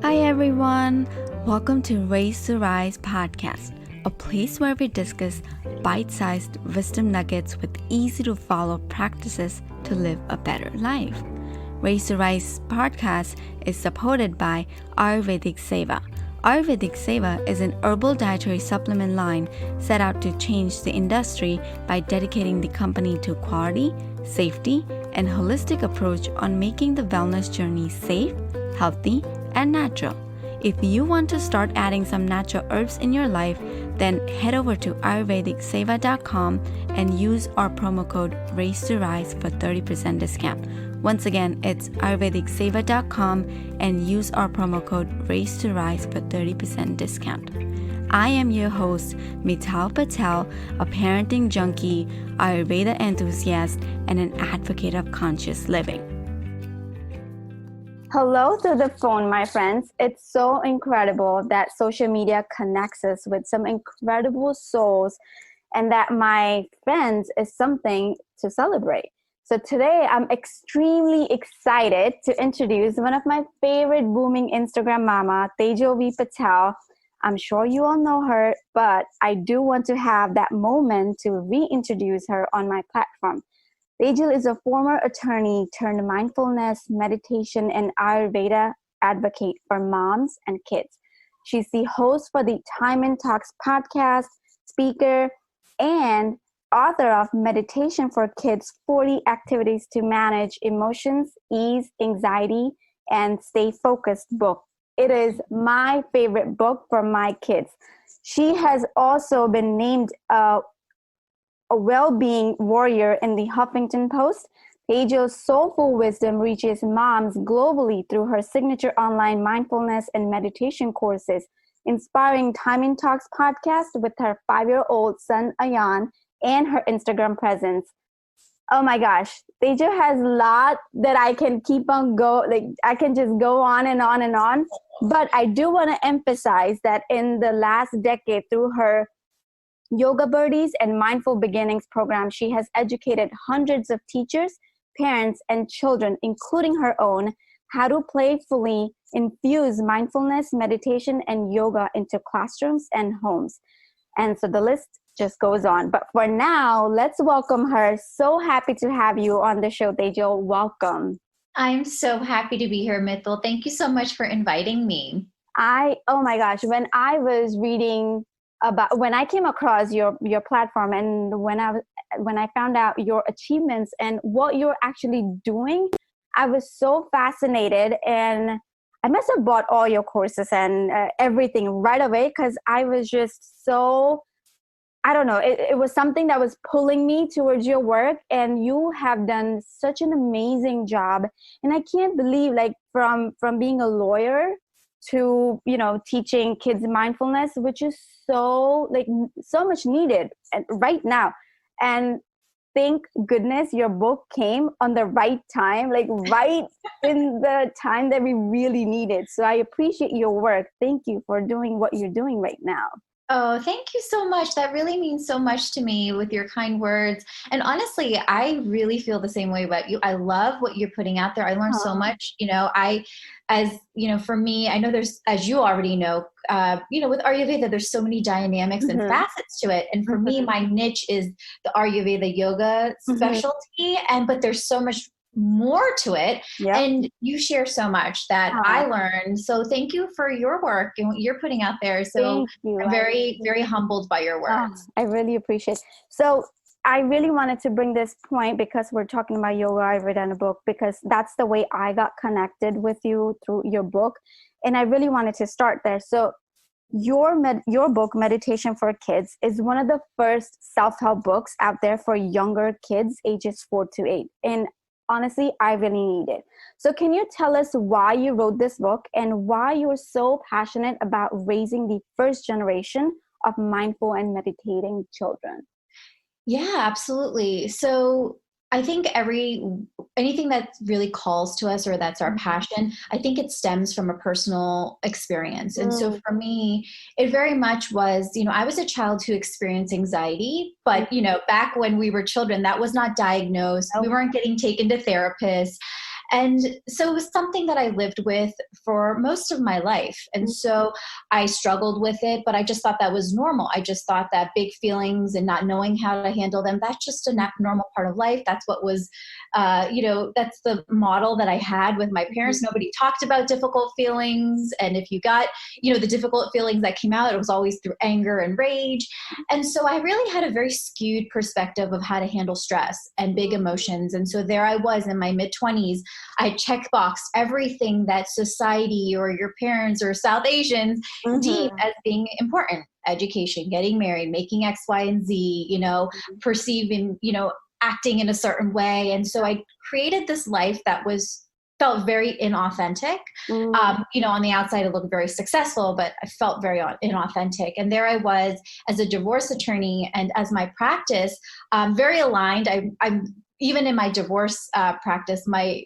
Hi everyone, welcome to Raise to Rise podcast, a place where we discuss bite-sized wisdom nuggets with easy-to-follow practices to live a better life. Raise to Rise podcast is supported by Ayurvedic Seva. Ayurvedic Seva is an herbal dietary supplement line set out to change the industry by dedicating the company to quality, safety, and holistic approach on making the wellness journey safe, healthy, and natural. If you want to start adding some natural herbs in your life, then head over to ayurvedicseva.com and use our promo code Raise to Rise for 30% discount. Once again, it's ayurvedicseva.com and use our promo code Raise to Rise for 30% discount. I am your host, Tejal V Patel, a parenting junkie, Ayurveda enthusiast, and an advocate of conscious living. Hello through the phone, my friends. It's so incredible that social media connects us with some incredible souls and that my friends is something to celebrate. So today I'm extremely excited to introduce one of my favorite booming Instagram mama, Tejal V Patel. I'm sure you all know her, but I do want to have that moment to reintroduce her on my platform. Tejal is a former attorney turned mindfulness, meditation, and Ayurveda advocate for moms and kids. She's the host for the Time and Talks podcast, speaker, and author of Meditation for Kids, 40 Activities to Manage Emotions, Ease Anxiety, and Stay Focused book. It is my favorite book for my kids. She has also been named a well-being warrior in the Huffington Post. Tejal's soulful wisdom reaches moms globally through her signature online mindfulness and meditation courses, inspiring Time and Talks podcast with her 5-year-old son, Ayan, and her Instagram presence. Oh my gosh, Tejal has a lot that I can keep on I can just go on and on and on. But I do want to emphasize that in the last decade, through her Yoga Birdies and Mindful Beginnings program, she has educated hundreds of teachers, parents, and children, including her own, how to playfully infuse mindfulness, meditation, and yoga into classrooms and homes. And so the list just goes on. But for now, let's welcome her. So happy to have you on the show, Tejal. Welcome. I'm so happy to be here, Mithil. Thank you so much for inviting me. Oh my gosh, when I came across your platform and when I found out your achievements and what you're actually doing, I was so fascinated, and I must have bought all your courses and everything right away because I was just so, I don't know, it was something that was pulling me towards your work, and you have done such an amazing job. And I can't believe, like, from being a lawyer to, teaching kids mindfulness, which is so much needed right now. And thank goodness your book came on the right time, right in the time that we really needed. So I appreciate your work. Thank you for doing what you're doing right now. Oh, thank you so much. That really means so much to me with your kind words. And honestly, I really feel the same way about you. I love what you're putting out there. I learned so much. For me, I know there's, as you already know, with Ayurveda, there's so many dynamics and facets to it. And for me, my niche is the Ayurveda yoga specialty. But there's so much more to it. Yep. And you share so much that I learned. So thank you for your work and what you're putting out there. So I'm very, very humbled by your words. I really appreciate it. So I really wanted to bring this point because we're talking about yoga Ayurveda in a book, because that's the way I got connected with you, through your book. And I really wanted to start there. So your book, Meditation for Kids, is one of the first self-help books out there for younger kids ages 4 to 8. And honestly, I really need it. So can you tell us why you wrote this book and why you're so passionate about raising the first generation of mindful and meditating children? Yeah, absolutely. So I think anything that really calls to us or that's our passion, I think it stems from a personal experience. And so for me, it very much was, I was a child who experienced anxiety, but, back when we were children, that was not diagnosed. We weren't getting taken to therapists. And so it was something that I lived with for most of my life. And so I struggled with it, but I just thought that was normal. I just thought that big feelings and not knowing how to handle them, that's just a normal part of life. That's what was, that's the model that I had with my parents. Nobody talked about difficult feelings. And if you got, the difficult feelings that came out, it was always through anger and rage. And so I really had a very skewed perspective of how to handle stress and big emotions. And so there I was in my mid-20s. I checkboxed everything that society or your parents or South Asians deem as being important. Education, getting married, making X, Y, and Z, perceiving, acting in a certain way. And so I created this life that felt very inauthentic. On the outside, it looked very successful, but I felt very inauthentic. And there I was as a divorce attorney, and as my practice, very aligned. I'm even in my divorce practice, my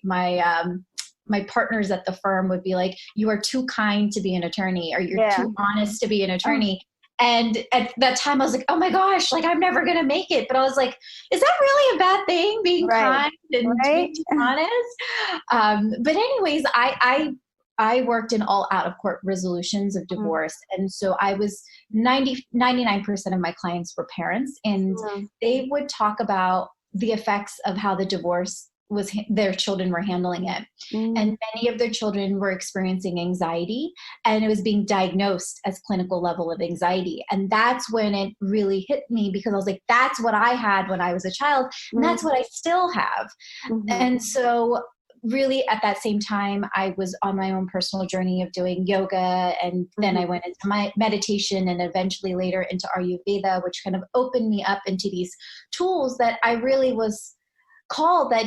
partners at the firm would be like, "You are too kind to be an attorney," or "You're too honest to be an attorney." And at that time I was like, oh my gosh, like I'm never going to make it. But I was like, is that really a bad thing, being kind and being too honest? But anyways, I worked in all out of court resolutions of divorce. And so I was 99% of my clients were parents, and they would talk about the effects of how the divorce their children were handling it. And many of their children were experiencing anxiety, and it was being diagnosed as clinical level of anxiety. And that's when it really hit me, because I was like, that's what I had when I was a child, and that's what I still have. And so really at that same time, I was on my own personal journey of doing yoga, and then I went into my meditation, and eventually later into Ayurveda, which kind of opened me up into these tools that I really was call that,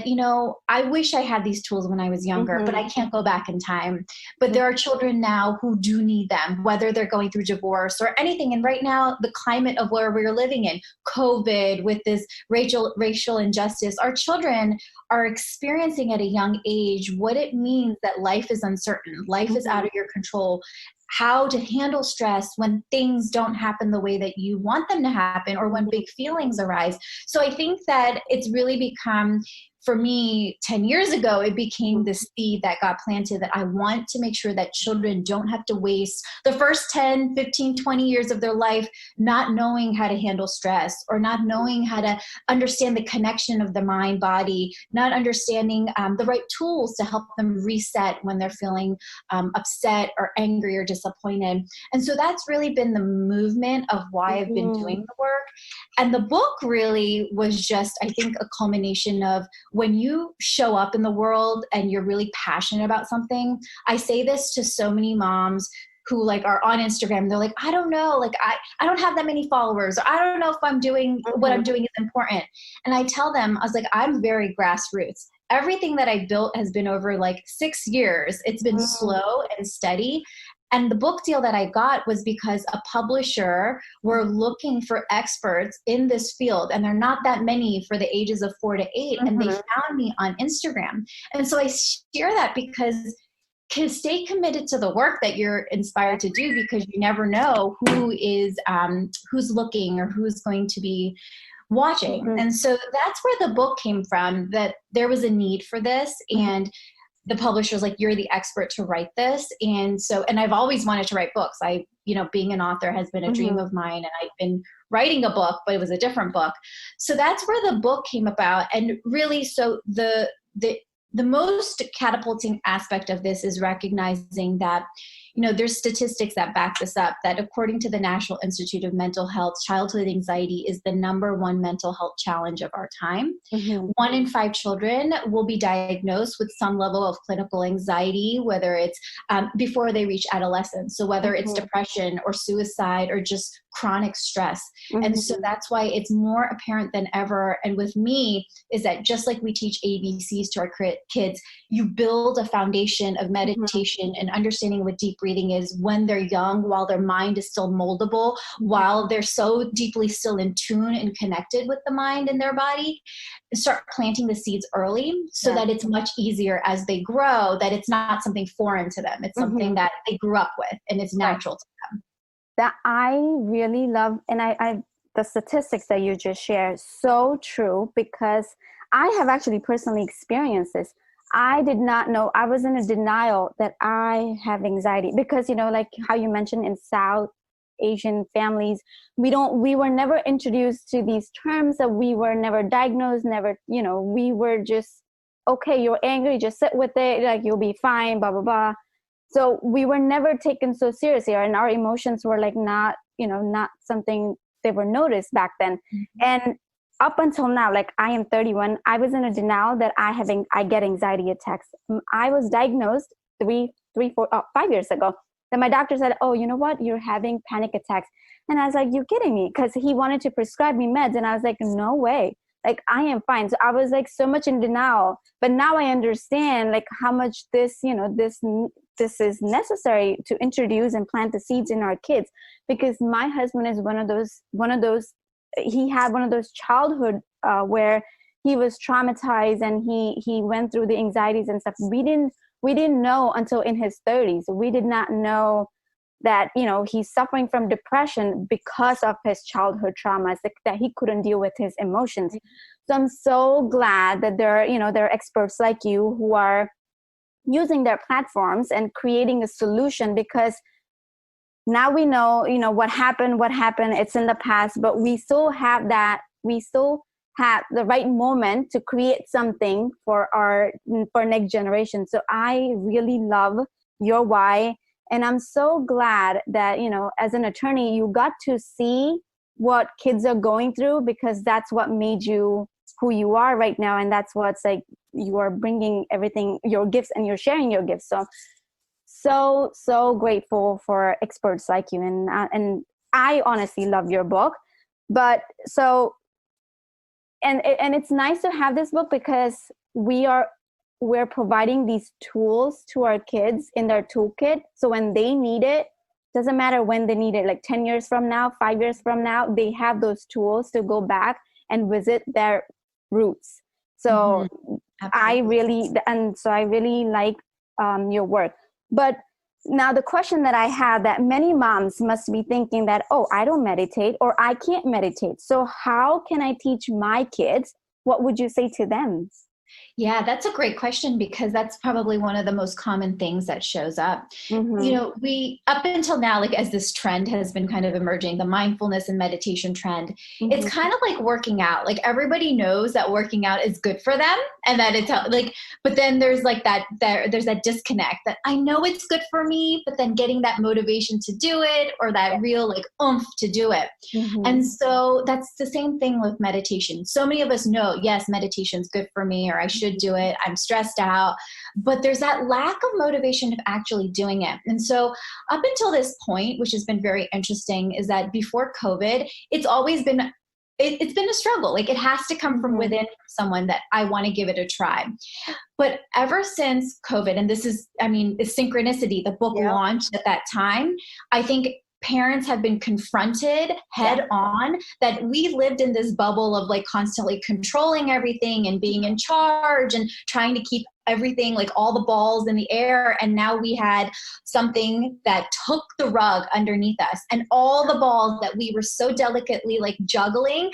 I wish I had these tools when I was younger, but I can't go back in time. But there are children now who do need them, whether they're going through divorce or anything. And right now, the climate of where we're living in, COVID, with this racial injustice, our children are experiencing at a young age what it means that life is uncertain, life is out of your control, how to handle stress when things don't happen the way that you want them to happen, or when big feelings arise. So I think that it's really become, for me, 10 years ago, it became this seed that got planted, that I want to make sure that children don't have to waste the first 10, 15, 20 years of their life not knowing how to handle stress, or not knowing how to understand the connection of the mind body, not understanding the right tools to help them reset when they're feeling upset or angry or disappointed. And so that's really been the movement of why I've been doing the work. And the book really was just, I think, a culmination of when you show up in the world and you're really passionate about something. I say this to so many moms who are on Instagram. They're like, I don't know, I don't have that many followers. Or I don't know if I'm doing what I'm doing is important. And I tell them, I was like, I'm very grassroots. Everything that I built has been over 6 years. It's been slow and steady. And the book deal that I got was because a publisher were looking for experts in this field, and there are not that many for the ages of 4 to 8. And they found me on Instagram. And so I share that because to stay committed to the work that you're inspired to do, because you never know who's looking or who's going to be watching. And so that's where the book came from, that there was a need for this. And the publisher's like, you're the expert to write this. And I've always wanted to write books. Being an author has been a dream of mine, and I've been writing a book, but it was a different book. So that's where the book came about. And really, so the most catapulting aspect of this is recognizing that, there's statistics that back this up, that according to the National Institute of Mental Health, childhood anxiety is the #1 mental health challenge of our time. 1 in 5 children will be diagnosed with some level of clinical anxiety, whether it's before they reach adolescence. So whether it's depression or suicide or just chronic stress. And so that's why it's more apparent than ever. And with me is that just like we teach ABCs to our kids, you build a foundation of meditation and understanding what deep breathing is when they're young, while their mind is still moldable, while they're so deeply still in tune and connected with the mind and their body. Start planting the seeds early so that it's much easier as they grow, that it's not something foreign to them. It's something that they grew up with and it's natural to them. That I really love, and I the statistics that you just shared, so true, because I have actually personally experienced this. I did not know. I was in a denial that I have anxiety because, like how you mentioned in South Asian families, we were never introduced to these terms, that we were never diagnosed, never, we were just, okay, you're angry, just sit with it, like you'll be fine, blah, blah, blah. So we were never taken so seriously, and our emotions were like not something they were noticed back then. And up until now, like I am 31, I was in a denial that I get anxiety attacks. I was diagnosed 5 years ago. Then my doctor said, oh, you know what? You're having panic attacks. And I was like, you're kidding me? Because he wanted to prescribe me meds. And I was like, no way. Like, I am fine. So I was like so much in denial. But now I understand like how much this is necessary to introduce and plant the seeds in our kids. Because my husband is one of those, he had one of those childhood where he was traumatized and he went through the anxieties and stuff. We didn't know until in his 30s. We did not know that, he's suffering from depression because of his childhood traumas, that he couldn't deal with his emotions. So I'm so glad that there are experts like you who are using their platforms and creating a solution, because now we know, what happened, it's in the past, but we still have the right moment to create something for next generation. So I really love your why. And I'm so glad that, as an attorney, you got to see what kids are going through, because that's what made you who you are right now. And that's what's like, you are bringing everything, your gifts, and you're sharing your gifts. So grateful for experts like you. And I honestly love your book. But so, and it's nice to have this book, because we're providing these tools to our kids in their toolkit. So when they need it, doesn't matter when they need it, like 10 years from now, 5 years from now, they have those tools to go back and visit their roots. So I really like your work. But now the question that I have, that many moms must be thinking that, oh, I don't meditate, or I can't meditate. So how can I teach my kids? What would you say to them? Yeah, that's a great question, because that's probably one of the most common things that shows up. We, up until now, like as this trend has been kind of emerging, the mindfulness and meditation trend, it's kind of like working out. Like everybody knows that working out is good for them, and that it's like, but then there's like there's that disconnect, that I know it's good for me, but then getting that motivation to do it, or that real like oomph to do it. And so that's the same thing with meditation. So many of us know, yes, meditation's good for me, or I should do it, I'm stressed out, but there's that lack of motivation of actually doing it. And so up until this point, which has been very interesting, is that before COVID, it's always been it's been a struggle. Like it has to come from within someone, that I want to give it a try. But ever since COVID, and this is, it's synchronicity, the book launched at that time, I think parents have been confronted head on that we lived in this bubble of like constantly controlling everything and being in charge and trying to keep everything, like all the balls in the air. And now we had something that took the rug underneath us, and all the balls that we were so delicately like juggling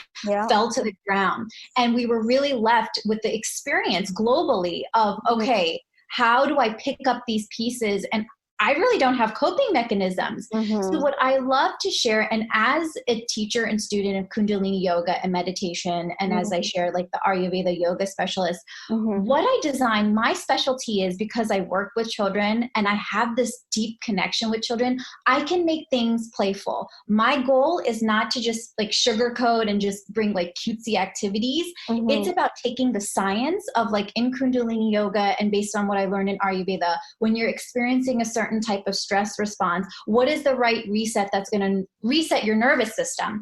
fell to the ground. And we were really left with the experience globally of, okay, how do I pick up these pieces? And I really don't have coping mechanisms. So what I love to share, and as a teacher and student of Kundalini yoga and meditation, and as I share like the Ayurveda yoga specialist, what I design, my specialty is, because I work with children and I have this deep connection with children, I can make things playful. My goal is not to just like sugarcoat and just bring like cutesy activities. It's about taking the science of like in Kundalini yoga, and based on what I learned in Ayurveda, when you're experiencing a certain type of stress response, what is the right reset that's going to reset your nervous system?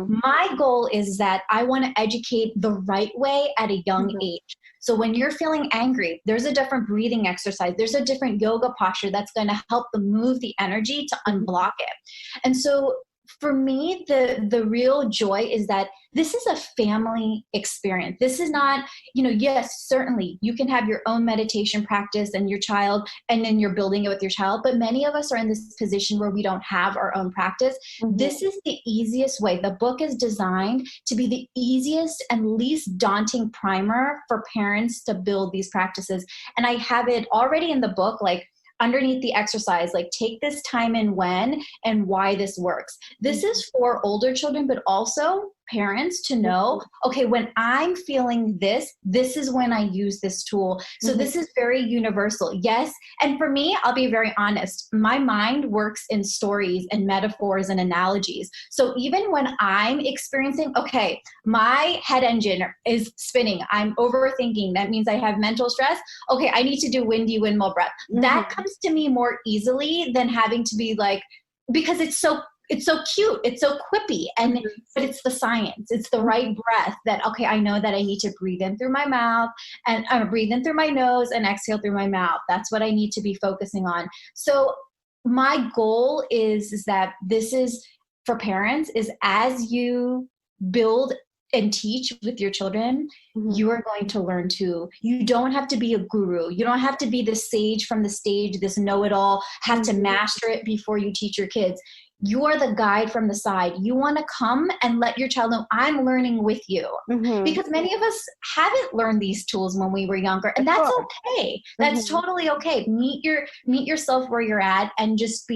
My goal is that I want to educate the right way at a young age. So when you're feeling angry, there's a different breathing exercise. There's a different yoga posture that's going to help them move the energy to unblock it. And so for me, the real joy is that this is a family experience. This is not, yes, certainly you can have your own meditation practice and your child, and then you're building it with your child. But many of us are in this position where we don't have our own practice. Mm-hmm. This is the easiest way. The book is designed to be the easiest and least daunting primer for parents to build these practices. And I have it already in the book, like, underneath the exercise, like, take this time and when and why this works. This is for older children, but also parents to know, okay, when I'm feeling this is when I use this tool. So this is very universal. Yes. And for me, I'll be very honest, my mind works in stories and metaphors and analogies. So even when I'm experiencing, okay, my head engine is spinning, I'm overthinking, that means I have mental stress. Okay, I need to do windy windmill breath. That comes to me more easily than having to be like, because it's so cute, it's so quippy, but it's the science, it's the right breath that, okay, I know that I need to breathe in through my mouth and breathe in through my nose and exhale through my mouth. That's what I need to be focusing on. So my goal is that this is for parents, is as you build and teach with your children, you are going to learn too. You don't have to be a guru. You don't have to be the sage from the stage, this know-it-all, have to master it before you teach your kids. You are the guide from the side. You want to come and let your child know, I'm learning with you. Because many of us haven't learned these tools when we were younger, and that's okay. That's totally okay. Meet yourself where you're at and just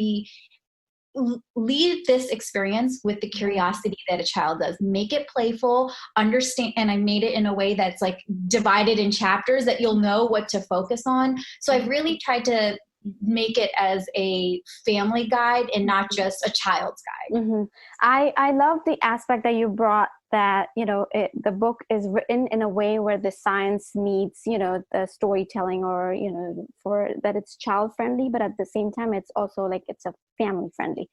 leave this experience with the curiosity that a child does. Make it playful, understand. And I made it in a way that's like divided in chapters that you'll know what to focus on. So I've really tried to make it as a family guide and not just a child's guide. I love the aspect that you brought, that, the book is written in a way where the science meets, the storytelling, or, for that it's child friendly, but at the same time, it's also like, it's a family friendly.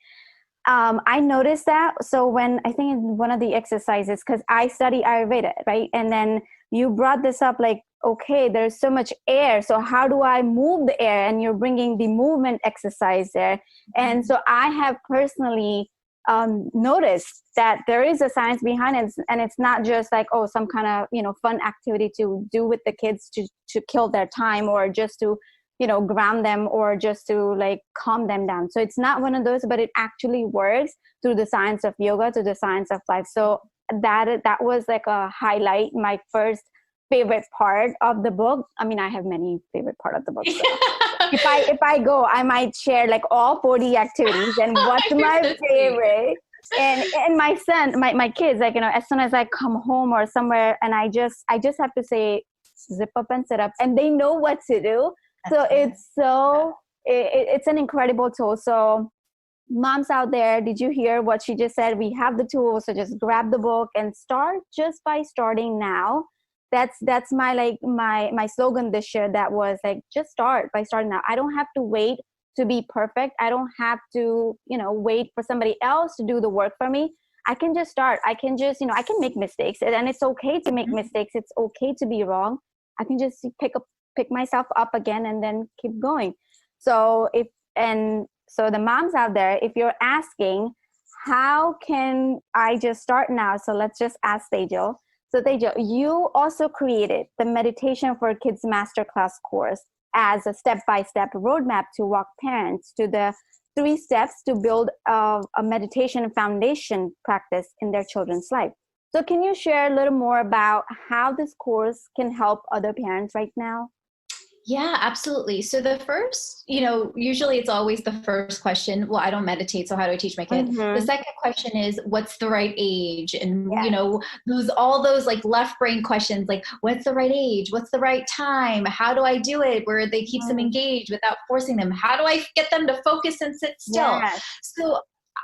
I noticed that. So when I think in one of the exercises, because I study Ayurveda, right? And then you brought this up, like, okay, there's so much air. So how do I move the air? And you're bringing the movement exercise there. And so I have personally noticed that there is a science behind it. And it's not just like, oh, some kind of, fun activity to do with the kids to kill their time, or just to, ground them, or just to like calm them down. So it's not one of those, but it actually works through the science of yoga, to the science of life. So that was like a highlight, my first favorite part of the book. I mean, I have many favorite part of the book. So if I go, I might share like all 40 activities and what's my favorite. And my son, my kids, like, as soon as I come home or somewhere, and I just have to say, zip up and sit up, and they know what to do. It's an incredible tool. So moms out there, did you hear what she just said? We have the tools, so just grab the book and start just by starting now. That's my slogan this year. That was like, just start by starting now. I don't have to wait to be perfect. I don't have to, wait for somebody else to do the work for me. I can just start. I can just, I can make mistakes, and it's okay to make mistakes. It's okay to be wrong. I can just pick myself up again and then keep going. So the moms out there, if you're asking, how can I just start now? So let's just ask Tejal. So Tejal, you also created the Meditation for Kids Masterclass course as a step-by-step roadmap to walk parents to the 3 steps to build a meditation foundation practice in their children's life. So can you share a little more about how this course can help other parents right now? Yeah, absolutely. So the first, usually it's always the first question, well, I don't meditate, so how do I teach my kids? The second question is, what's the right age? And, all those like left brain questions, like, what's the right age? What's the right time? How do I do it where they keep them engaged without forcing them? How do I get them to focus and sit still? Yes. So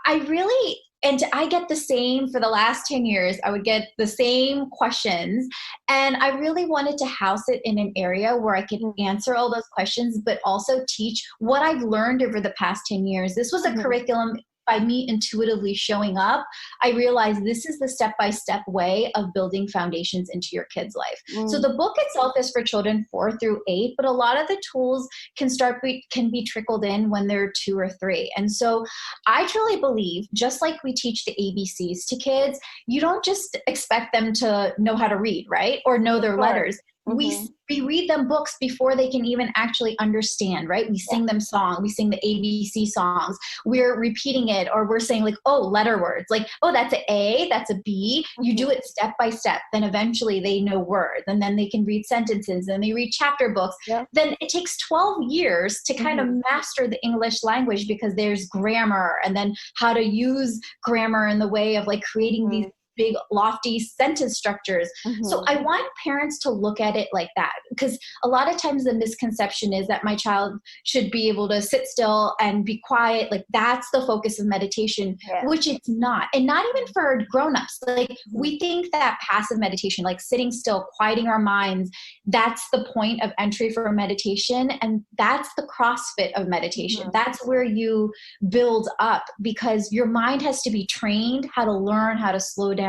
I get the same for the last 10 years. I would get the same questions. And I really wanted to house it in an area where I could answer all those questions, but also teach what I've learned over the past 10 years. This was a curriculum by me intuitively showing up, I realized this is the step-by-step way of building foundations into your kid's life. So the book itself is for children 4 through 8, but a lot of the tools can be trickled in when they're 2 or 3. And so I truly believe, just like we teach the ABCs to kids, you don't just expect them to know how to read, right? Or know their letters. We read them books before they can even actually understand, right? We sing them songs. We sing the ABC songs. We're repeating it, or we're saying like, oh, letter words. Like, oh, that's an A, that's a B. You do it step by step. Then eventually they know words. And then they can read sentences and they read chapter books. Yeah. Then it takes 12 years to kind of master the English language, because there's grammar, and then how to use grammar in the way of like creating these big lofty sentence structures. So I want parents to look at it like that, because a lot of times the misconception is that my child should be able to sit still and be quiet. Like that's the focus of meditation, which it's not. And not even for grown-ups. Like we think that passive meditation, like sitting still, quieting our minds, that's the point of entry for meditation. And that's the CrossFit of meditation. That's where you build up, because your mind has to be trained how to learn how to slow down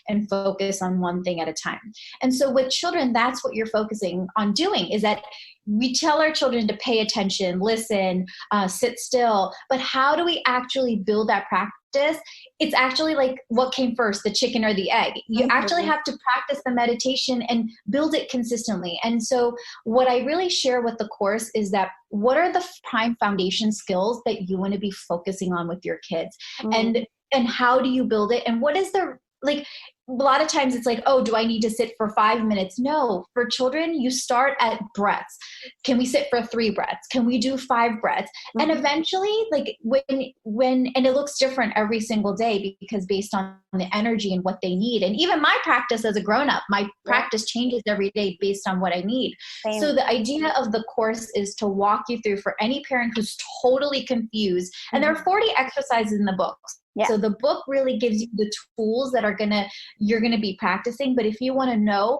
and focus on one thing at a time. And so with children, that's what you're focusing on doing, is that we tell our children to pay attention, listen, sit still. But how do we actually build that practice? It's actually like what came first, the chicken or the egg. You actually have to practice the meditation and build it consistently. And so what I really share with the course is that what are the prime foundation skills that you want to be focusing on with your kids? And how do you build it? And what is the, like, a lot of times it's like, oh, do I need to sit for 5 minutes? No, for children, you start at breaths. Can we sit for 3 breaths? Can we do 5 breaths? And eventually, like when, and it looks different every single day, because based on the energy and what they need. And even my practice as a grown-up, my practice changes every day based on what I need. So the idea of the course is to walk you through, for any parent who's totally confused, and there are 40 exercises in the book. So the book really gives you the tools that you're gonna be practicing. But if you want to know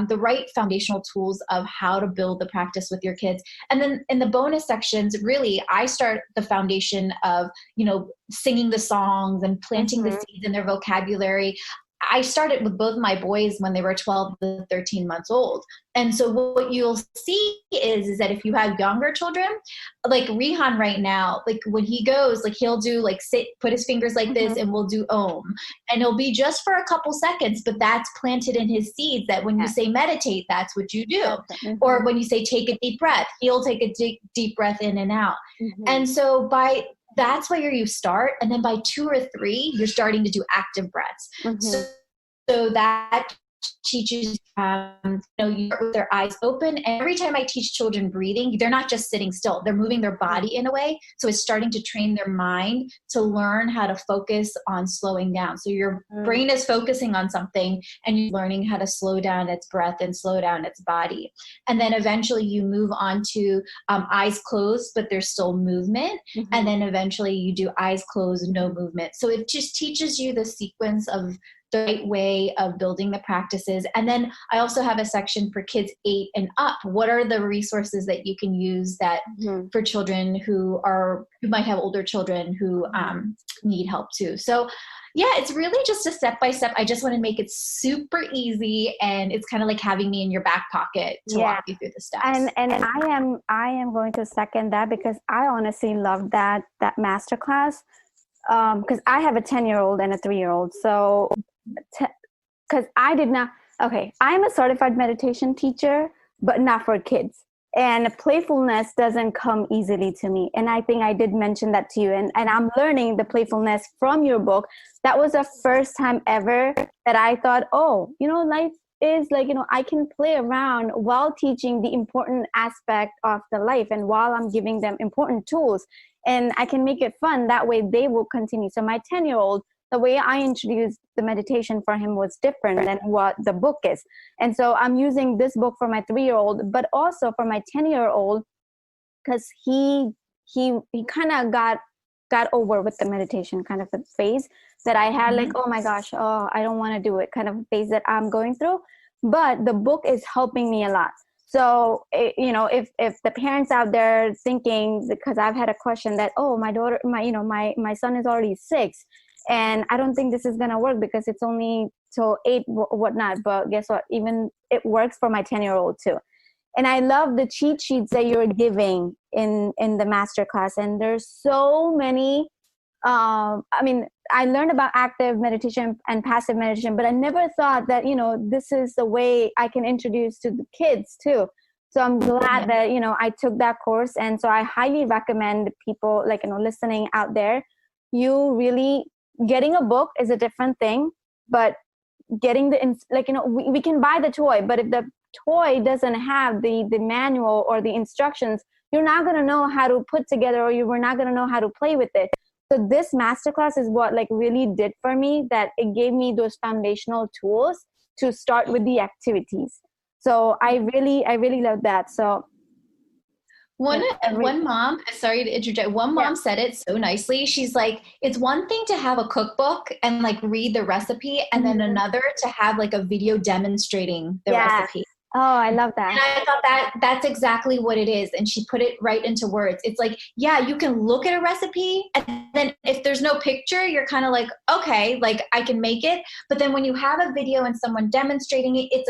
the right foundational tools of how to build the practice with your kids, and then in the bonus sections, really, I start the foundation of, singing the songs and planting the seeds in their vocabulary. I started with both my boys when they were 12 to 13 months old. And so what you'll see is that if you have younger children, like Rihan right now, like when he goes, like he'll do like sit, put his fingers like this, and we'll do Om. And it'll be just for a couple seconds, but that's planted in his seeds that when you say meditate, that's what you do. Or when you say take a deep breath, he'll take a deep breath in and out. And so that's where you start. And then by 2 or 3, you're starting to do active breaths. So that teaches, you start with their eyes open. And every time I teach children breathing, they're not just sitting still, they're moving their body in a way. So it's starting to train their mind to learn how to focus on slowing down. So your brain is focusing on something, and you're learning how to slow down its breath and slow down its body. And then eventually you move on to eyes closed, but there's still movement. And then eventually you do eyes closed, no movement. So it just teaches you the sequence of the right way of building the practices. And then I also have a section for kids 8 and up. What are the resources that you can use that for children who might have older children who need help too? So yeah, it's really just a step-by-step. I just want to make it super easy, and it's kind of like having me in your back pocket to walk you through the steps. And I am going to second that, because I honestly love that masterclass. Because I have a 10-year-old and a 3-year-old. So, because I'm a certified meditation teacher, but not for kids. And playfulness doesn't come easily to me. And I think I did mention that to you. And I'm learning the playfulness from your book. That was the first time ever that I thought, life is like, I can play around while teaching the important aspect of the life, and while I'm giving them important tools, and I can make it fun. That way they will continue. So my 10-year-old, the way I introduced the meditation for him was different than what the book is. And so I'm using this book for my 3-year-old, but also for my 10-year-old, because he kind of got over with the meditation kind of a phase that I had, like, oh my gosh, I don't want to do it kind of phase that I'm going through. But the book is helping me a lot. So, if the parents out there thinking, because I've had a question that, oh, my son is already 6, and I don't think this is going to work because it's only till 8, whatnot. But guess what? Even it works for my 10-year-old too. And I love the cheat sheets that you're giving in the masterclass. And there's so many. I learned about active meditation and passive meditation, but I never thought that, this is the way I can introduce to the kids too. So I'm glad that, I took that course. And so I highly recommend people listening out there, you really getting a book is a different thing, but getting we can buy the toy, but if the toy doesn't have the manual or the instructions, you're not going to know how to put together, or you were not going to know how to play with it. So this masterclass is what really did for me, that it gave me those foundational tools to start with the activities. So I really love that. So one mom, sorry to interject, one mom said it so nicely. She's like, it's one thing to have a cookbook and read the recipe, and then another to have a video demonstrating the recipe. Oh, I love that. And I thought that's exactly what it is. And she put it right into words. It's you can look at a recipe, and then if there's no picture, you're kind of okay, I can make it. But then when you have a video and someone demonstrating it, it's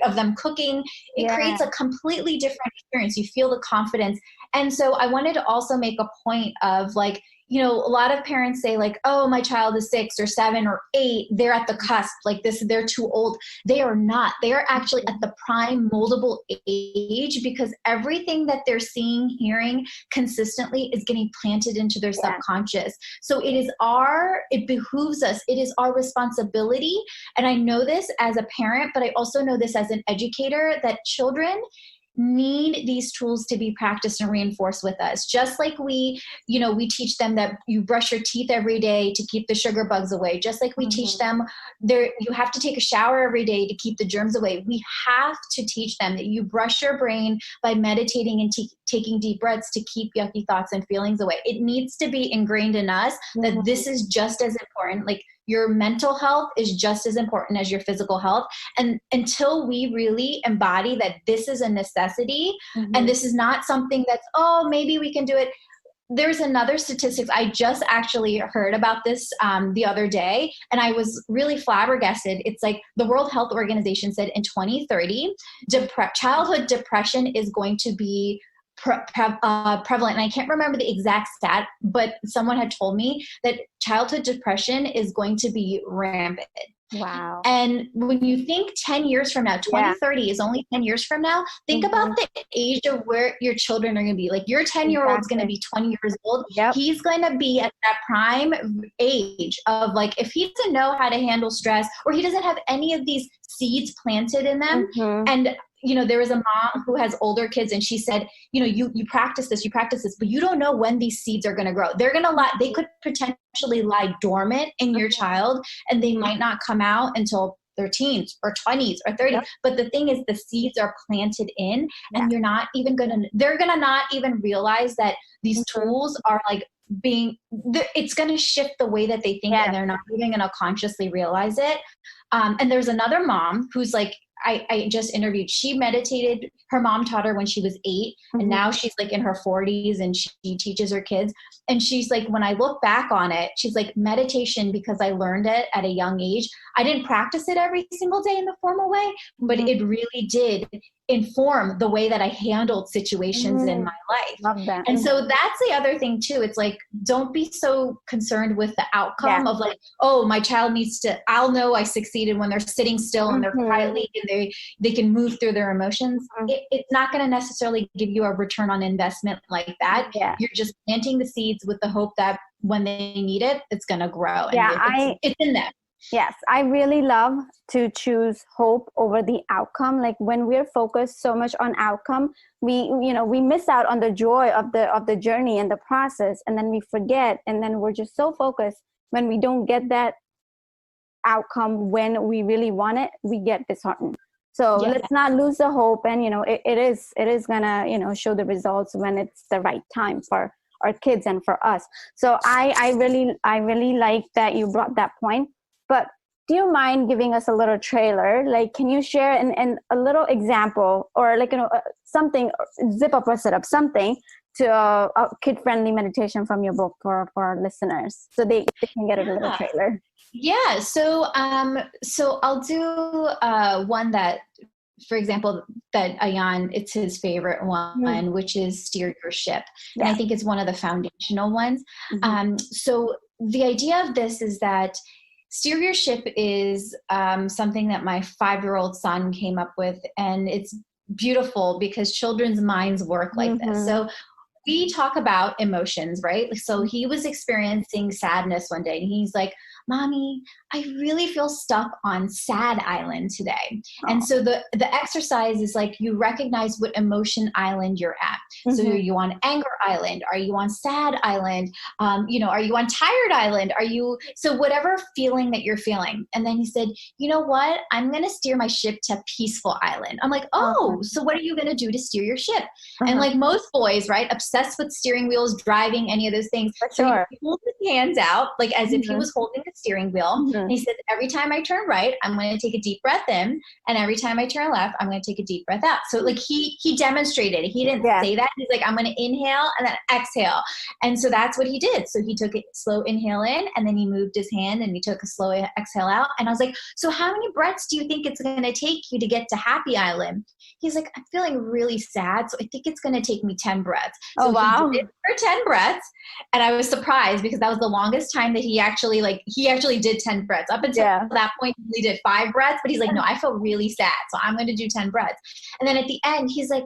of them cooking, it creates a completely different experience. You feel the confidence. And so I wanted to also make a point of a lot of parents say oh, my child is 6 or 7 or 8. They're at the cusp, they're too old. They are not. They are actually at the prime moldable age, because everything that they're seeing, hearing consistently is getting planted into their subconscious. So it behooves us. It is our responsibility. And I know this as a parent, but I also know this as an educator, that children need these tools to be practiced and reinforced with us. Just like we teach them that you brush your teeth every day to keep the sugar bugs away. Just like we teach them you have to take a shower every day to keep the germs away. We have to teach them that you brush your brain by meditating and taking deep breaths to keep yucky thoughts and feelings away. It needs to be ingrained in us that this is just as important. Your mental health is just as important as your physical health. And until we really embody that this is a necessity, and this is not something that's, oh, maybe we can do it. There's another statistics. I just actually heard about this the other day, and I was really flabbergasted. It's the World Health Organization said in 2030, childhood depression is going to be prevalent. And I can't remember the exact stat, but someone had told me that childhood depression is going to be rampant. Wow. And when you think 10 years from now, 2030 is only 10 years from now, think about the age of where your children are going to be. Your 10-year-old is going to be 20 years old. He's going to be at that prime age of if he doesn't know how to handle stress, or he doesn't have any of these seeds planted in them. And there was a mom who has older kids, and she said, you practice this, but you don't know when these seeds are going to grow. They could potentially lie dormant in your child, and they might not come out until their teens or 20s or 30s. But the thing is, the seeds are planted in, and they're going to not even realize that these tools are it's going to shift the way that they think, and they're not even going to consciously realize it. And there's another mom who's I just interviewed. She meditated. Her mom taught her when she was 8, and now she's in her 40s, and she teaches her kids. And she's when I look back on it, she's meditation, because I learned it at a young age. I didn't practice it every single day in the formal way, but it really did inform the way that I handled situations in my life. Love that. And so that's the other thing too. It's don't be so concerned with the outcome of oh, my child needs to, I'll know I succeeded when they're sitting still and they're quietly, and they can move through their emotions. It's not going to necessarily give you a return on investment like that. You're just planting the seeds with the hope that when they need it, it's going to grow. And it's in them. Yes, I really love to choose hope over the outcome. When we're focused so much on outcome, we miss out on the joy of the journey and the process, and then we forget, and then we're just so focused. When we don't get that outcome when we really want it, we get disheartened. So let's not lose the hope, and it is gonna show the results when it's the right time for our kids and for us. So I really like that you brought that point. But do you mind giving us a little trailer? Like, can you share an a little example, or like, something, zip up or sit up, something to a kid-friendly meditation from your book for our listeners, so they can get a little trailer. Yeah. So I'll do one that, for example, that Ayan, it's his favorite one, which is Steer Your Ship. Yeah. And I think it's one of the foundational ones. So the idea of this is that Steer Your Ship is something that my 5-year-old son came up with, and it's beautiful because children's minds work like this. So we talk about emotions, right? So he was experiencing sadness one day, and he's like, Mommy, I really feel stuck on sad island today. And so the exercise is like, you recognize what emotion island you're at. So are you on anger island? Are you on sad island? Are you on tired island? So whatever feeling that you're feeling. And then he said, you know what? I'm going to steer my ship to peaceful island. I'm like, so what are you going to do to steer your ship? And like most boys, right? Obsessed with steering wheels, driving, any of those things. So he pulled his hands out, like as if he was holding the steering wheel. And he said, every time I turn right, I'm going to take a deep breath in. And every time I turn left, I'm going to take a deep breath out. So like he demonstrated it. He didn't say that. He's like, I'm going to inhale and then exhale. And so that's what he did. So he took a slow inhale in, and then he moved his hand and he took a slow exhale out. And I was like, so how many breaths do you think it's going to take you to get to happy island? He's like, I'm feeling really sad, so I think it's going to take me 10 breaths. So he did it for 10 breaths. And I was surprised because that was the longest time that he actually did 10 breaths. Up until that point, he did 5 breaths, but he's like, no, I feel really sad, so I'm going to do 10 breaths. And then at the end, he's like,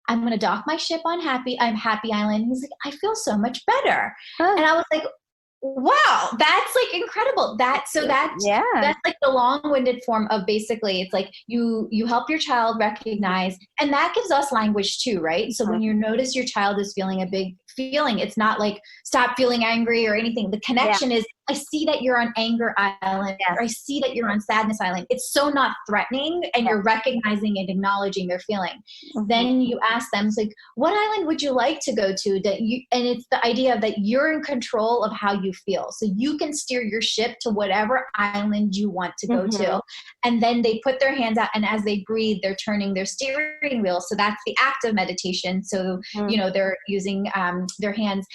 I'm going to dock my ship on Happy Island. He's like, I feel so much better. And I was like, wow, that's like incredible. That's like the long-winded form of basically, it's like you help your child recognize, and that gives us language too, right? So when you notice your child is feeling a big feeling, it's not like stop feeling angry or anything. The connection is, I see that you're on anger island, or I see that you're on sadness island. It's so not threatening, and you're recognizing and acknowledging their feeling. Then you ask them, it's like, what island would you like to go to? And it's the idea that you're in control of how you feel. So you can steer your ship to whatever island you want to go to. And then they put their hands out, and as they breathe, they're turning their steering wheel. So that's the act of meditation. So, they're using their hands.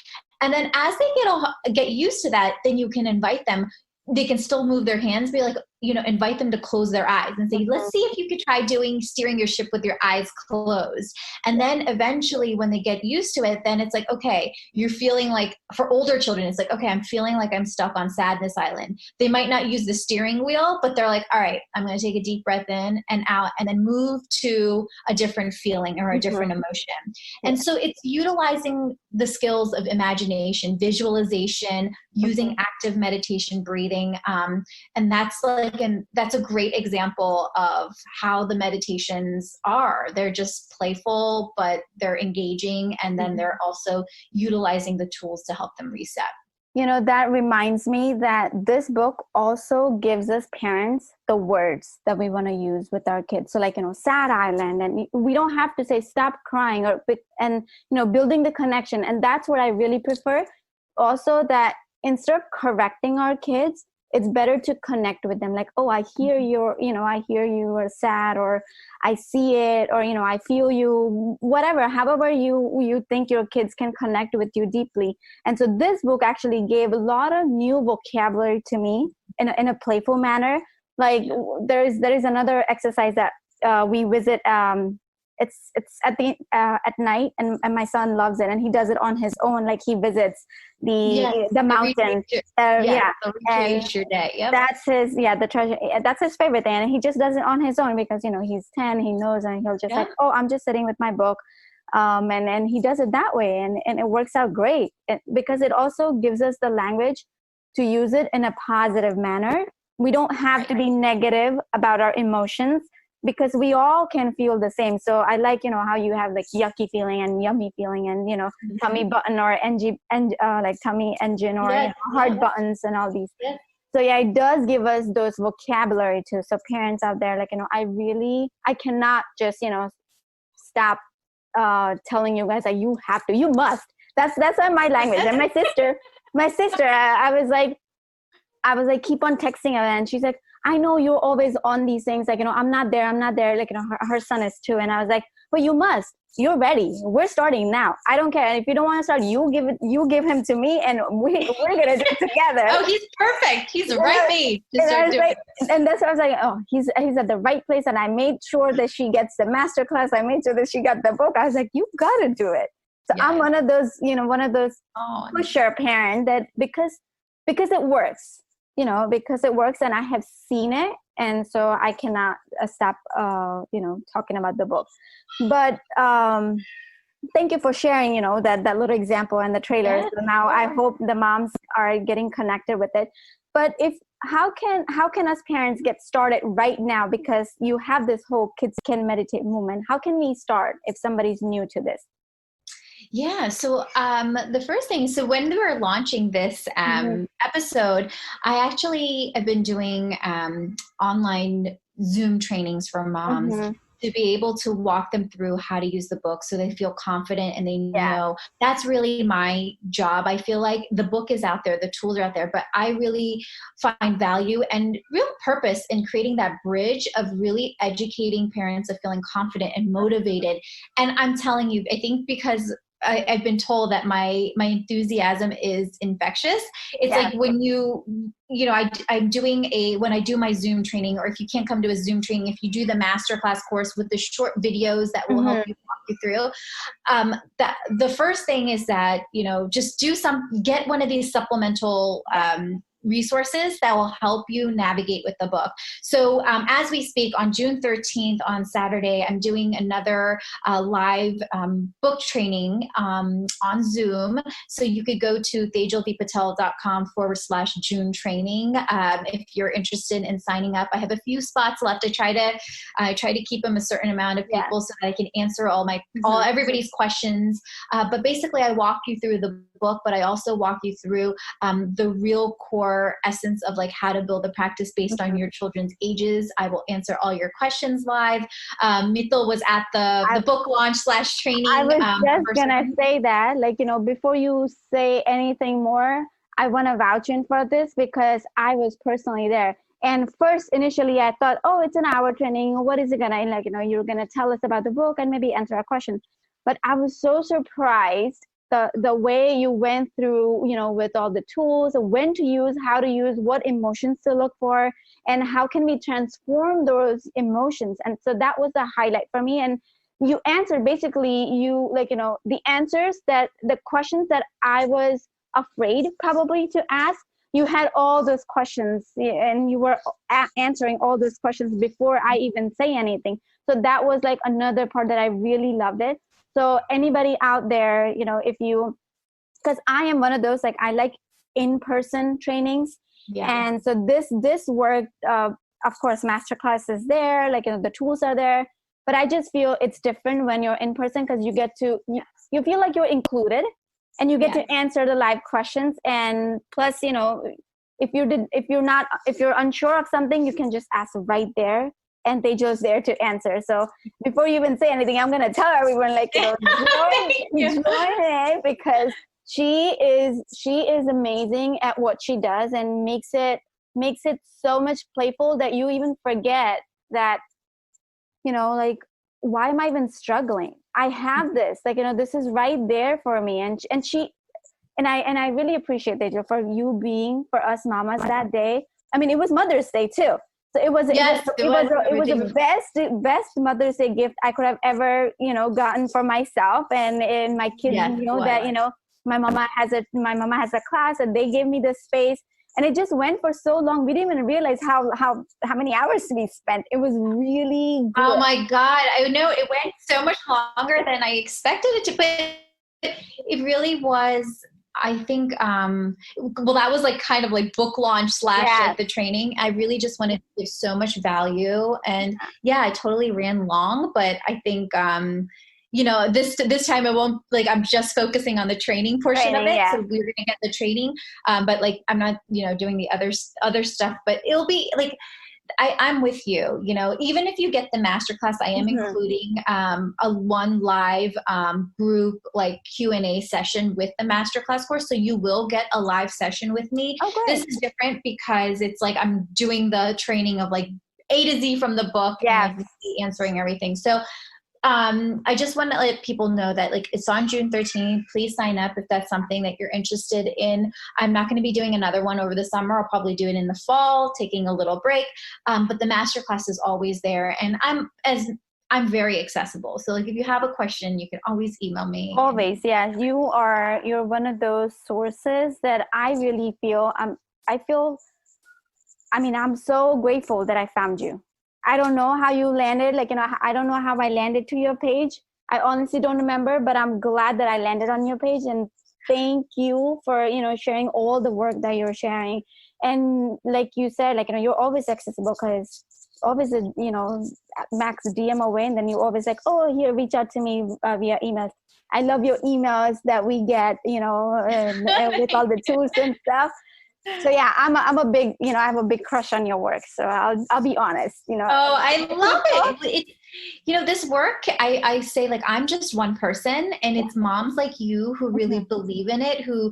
And then as they get used to that, then you can invite them. They can still move their hands, be like, invite them to close their eyes and say, let's see if you could try steering your ship with your eyes closed. And then eventually when they get used to it, then it's like, okay, you're feeling like, for older children, it's like, okay, I'm feeling like I'm stuck on sadness island. They might not use the steering wheel, but they're like, all right, I'm going to take a deep breath in and out, and then move to a different feeling or a different emotion. And so it's utilizing the skills of imagination, visualization, using active meditation, breathing. And that's that's a great example of how the meditations are. They're just playful, but they're engaging. And then they're also utilizing the tools to help them reset. That reminds me that this book also gives us parents the words that we want to use with our kids. So like, sad island, and we don't have to say stop crying and building the connection. And that's what I really prefer. Also, that instead of correcting our kids, it's better to connect with them. Like, oh, I hear I hear you are sad, or I see it, or, I feel you, whatever, however you think your kids can connect with you deeply. And so this book actually gave a lot of new vocabulary to me in a playful manner. Like there is another exercise that we visit. It's at night, and my son loves it, and he does it on his own. Like he visits the mountain. Recreate your day. Yep. That's his the treasure. That's his favorite thing, and he just does it on his own because he's 10. He knows, and he'll just like, oh, I'm just sitting with my book, and he does it that way, and it works out great because it also gives us the language to use it in a positive manner. We don't have to be negative about our emotions, because we all can feel the same. So I like, how you have like yucky feeling and yummy feeling, and, tummy button or like tummy engine or heart buttons and all these. Yes. So it does give us those vocabulary too. So parents out there, like, I cannot just, stop telling you guys that you have to, you must. That's my language. And my sister, I was like, I was like, keep on texting her. And she's like, I know you're always on these things. Like, I'm not there. Like, her son is 2. And I was like, but you must. You're ready. We're starting now. I don't care. And if you don't want to start, you give him to me, and we're gonna do it together. Oh, he's perfect. He's the right age to start doing. And that's what I was like, oh, he's at the right place. And I made sure that she gets the master class. I made sure that she got the book. I was like, you gotta do it. So yes. I'm one of those pusher parent that because it works. Because it works, and I have seen it, and so I cannot stop, talking about the book. But thank you for sharing, that little example and the trailers. Yeah. So now I hope the moms are getting connected with it. But how can us parents get started right now? Because you have this whole Kids Can Meditate movement. How can we start if somebody's new to this? Yeah. So the first thing, so when we were launching this episode, I actually have been doing online Zoom trainings for moms to be able to walk them through how to use the book so they feel confident and they know that's really my job. I feel like the book is out there, the tools are out there, but I really find value and real purpose in creating that bridge of really educating parents of feeling confident and motivated. And I'm telling you, I think because I've been told that my enthusiasm is infectious. It's like when I'm doing when I do my Zoom training, or if you can't come to a Zoom training, if you do the masterclass course with the short videos that will help you walk you through, that the first thing is that, just get one of these supplemental resources that will help you navigate with the book. So as we speak, on June 13th on Saturday, I'm doing another live book training on Zoom. So you could go to tejalvpatel.com/June training if you're interested in signing up. I have a few spots left. I try to keep them a certain amount of people so that I can answer everybody's questions. But basically, I walk you through the book, but I also walk you through the real core essence of like how to build a practice based on your children's ages. I will answer all your questions live. Mithil was at the book launch /training. I was just gonna say that, before you say anything more, I want to vouch in for this because I was personally there. And first, initially, I thought, oh, it's an hour training. What is it gonna you're gonna tell us about the book and maybe answer a question. But I was so surprised the way you went through, with all the tools, when to use, how to use, what emotions to look for, and how can we transform those emotions. And so that was a highlight for me. And you answered basically the answers the questions that I was afraid probably to ask. You had all those questions and you were answering all those questions before I even say anything. So that was like another part that I really loved it. So anybody out there, because I am one of those, I like in-person trainings. Yeah. And so this worked, of course, masterclass is there, the tools are there, but I just feel it's different when you're in person because you get to, you feel like you're included and you get to answer the live questions. And plus, if you're unsure of something, you can just ask right there. And Tejal's there to answer. So before you even say anything, I'm going to tell everyone, join it because she is amazing at what she does and makes it so much playful that you even forget that, why am I even struggling? I have this, this is right there for me. And I really appreciate Tejal for you being for us mamas that day. I mean, it was Mother's Day too. So it was the best Mother's Day gift I could have ever, gotten for myself and my kids. That my mama has a class and they gave me the space, and it just went for so long. We didn't even realize how many hours we spent. It was really good. Oh my God, I know it went so much longer than I expected it to, but it really was. I think, that was kind of book launch / the training. I really just wanted to give so much value, and I totally ran long, but I think, this time it won't, I'm just focusing on the training portion of it. Yeah. So we're going to get the training. But I'm not, doing the other stuff, but it'll be I'm with you. Even if you get the masterclass, I am including a one live group like Q&A session with the masterclass course. So you will get a live session with me. Oh, great. This is different because it's like I'm doing the training of like A to Z from the book and like answering everything. So I just want to let people know that like it's on June 13th. Please sign up if that's something that you're interested in. I'm not going to be doing another one over the summer. I'll probably do it in the fall, taking a little break. But the masterclass is always there, and I'm very accessible. So like if you have a question, you can always email me. Always, yeah. You're one of those sources that I really feel. I'm so grateful that I found you. I don't know how you landed. I don't know how I landed to your page. I honestly don't remember, but I'm glad that I landed on your page. And thank you for, sharing all the work that you're sharing. And like you said, you're always accessible because always, max DM away. And then you always like, oh, here, reach out to me via email. I love your emails that we get, with all the tools and stuff. So yeah, I'm a big, I have a big crush on your work. So I'll be honest, Oh, I love it. This work, I say like, I'm just one person, and it's moms like you who really believe in it, who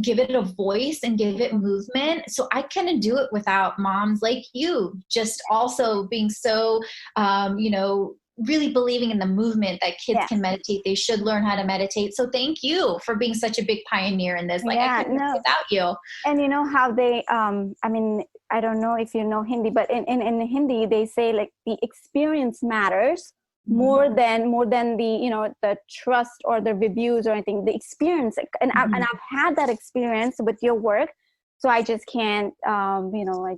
give it a voice and give it movement. So I couldn't do it without moms like you, just also being so, really believing in the movement that kids can meditate. They should learn how to meditate. So thank you for being such a big pioneer in this. I couldn't do it without you. And you know how they, I don't know if you know Hindi, but in Hindi, they say like the experience matters more than the, the trust or the reviews or anything, the experience. And I've had that experience with your work. So I just can't, I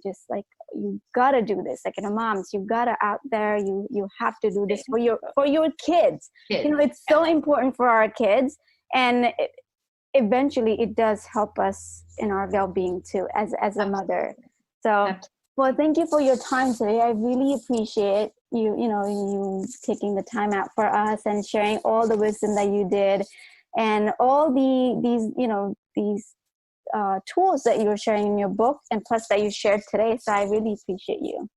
just like, you gotta do this. Like, moms, you gotta out there, you have to do this for your kids. It's so important for our kids. And eventually it does help us in our well-being too, as a mother. So, well, thank you for your time today. I really appreciate you taking the time out for us and sharing all the wisdom that you did and all these tools that you're sharing in your book, and plus that you shared today. So I really appreciate you.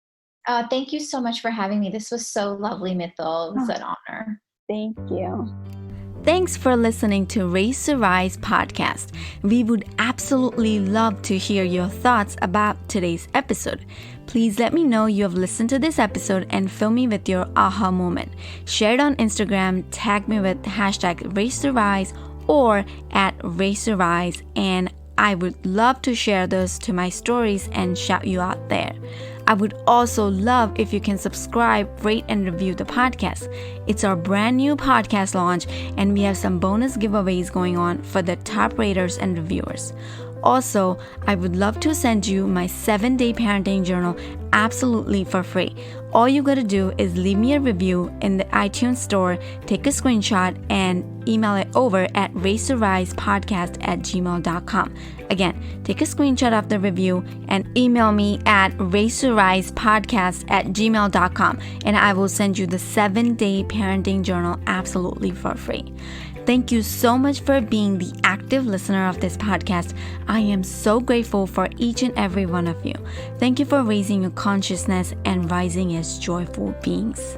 Thank you so much for having me. This was so lovely, Mithil. It was an honor. Thank you. Thanks for listening to Raise to Rise podcast. We would absolutely love to hear your thoughts about today's episode. Please let me know you have listened to this episode and fill me with your aha moment. Share it on Instagram, tag me with #Raise to Rise or @Raise to Rise, and I would love to share those to my stories and shout you out there. I would also love if you can subscribe, rate, and review the podcast. It's our brand new podcast launch, and we have some bonus giveaways going on for the top raters and reviewers. Also, I would love to send you my 7-day parenting journal absolutely for free. All you gotta do is leave me a review in the iTunes store, take a screenshot, and email it over at raisetorisepodcast@gmail.com. Again, take a screenshot of the review and email me at raisetorisepodcast@gmail.com, and I will send you the 7-day parenting journal absolutely for free. Thank you so much for being the active listener of this podcast. I am so grateful for each and every one of you. Thank you for raising your consciousness and rising as joyful beings.